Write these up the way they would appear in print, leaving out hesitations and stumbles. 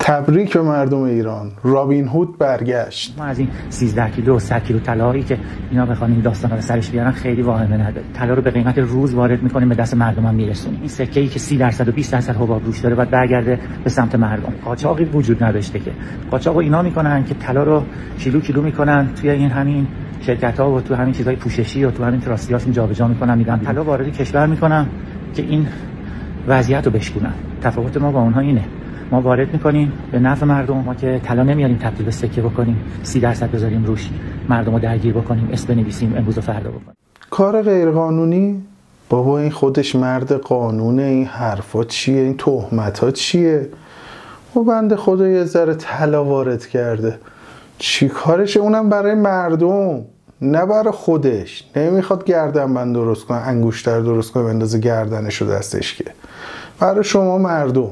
تبریک به مردم ایران، رابین هود برگشت. ما از این 13 کیلو و 100 کیلو طلایی که اینا بخوان این داستانا رو سرش بیارن خیلی واهمه نداره. طلا رو به قیمت روز وارد میکنیم، به دست مردم هم میرسونیم. این سکه‌ای که 30% و 20% حباب روش داره باید برگرده به سمت مردم. قاچاقی وجود نداشته که قاچاقو اینا میکنن که طلا رو کیلو کیلو میکنن توی این همین شرکت‌ها و تو همین چیزای پوششی و تو همین تراستیاشون جابجا میکنن، میدن طلا وارد کشور میکنن که این وضعیت رو بشکنن. تفاوت ما با اونها اینه، ما وارد میکنیم به نفع مردم، ما که طلا نمیاریم تبدیل به سکه بکنیم 30% بذاریم روش مردم رو درگیر بکنیم، اسم بنویسیم امروز و فردا بکنیم. کار غیر قانونی؟ بابا این خودش مرد قانونه. این حرفا چیه؟ این تهمتا چیه؟ و بنده خدا یه ذره طلا وارد کرده، چی کارشه؟ اونم برای مردم نه برای خودش. نمیخواد گردنبند درست کنه، انگشتر درست کنه بندازه گردنش و دستش، که برای شما مردم.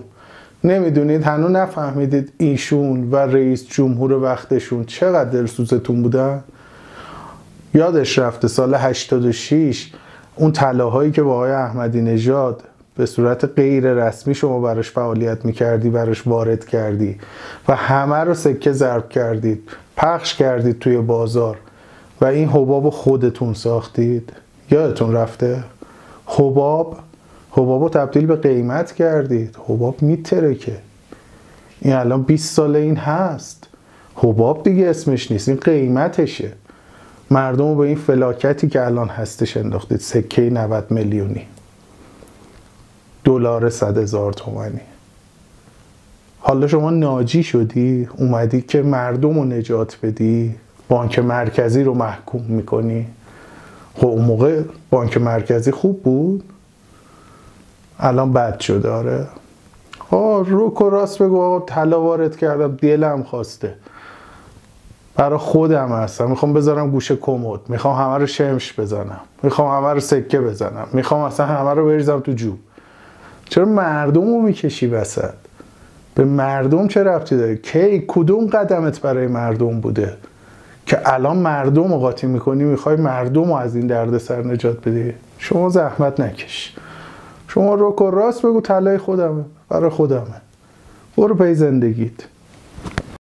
نمیدونید، هنوز نفهمیدید ایشون و رئیس جمهور وقتشون چقدر دلسوزتون بودن؟ یادش رفته سال 86 اون طلاهایی که با آقای احمدی نژاد به صورت غیر رسمی شما براش فعالیت میکردی، براش وارد کردی و همه رو سکه ضرب کردید، پخش کردید توی بازار و این حباب خودتون ساختید. یادتون رفته؟ حباب رو تبدیل به قیمت کردید. حباب میترکه. این الان 20 ساله این هست. حباب دیگه اسمش نیست، این قیمتشه. مردم رو به این فلاکتی که الان هستش انداختید، سکه 90 میلیونی، دلار 100,000 تومانی. حالا شما ناجی شدی، اومدی که مردم رو نجات بدی، بانک مرکزی رو محکوم میکنی. خب اون موقع بانک مرکزی خوب بود، الان بد شده. آره روک و راست بگو، آقا طلا وارد کردم، دلم خواسته، برای خودم هستم، میخوام بذارم گوشه کمد، میخوام همه رو شمش بزنم، میخوام همه رو سکه بزنم، میخوام اصلا همه رو بریزم تو جوب. چرا مردم رو میکشی وسط؟ به مردم چه ربطی داره؟ کدوم قدمت برای مردم بوده که الان مردم رو قاطی میکنی، میخوای مردم رو از این دردسر نجات بدی؟ شما زحمت نکش، شما روک و راست بگو طلای خودمه، برای خودمه، برو پی زندگیت.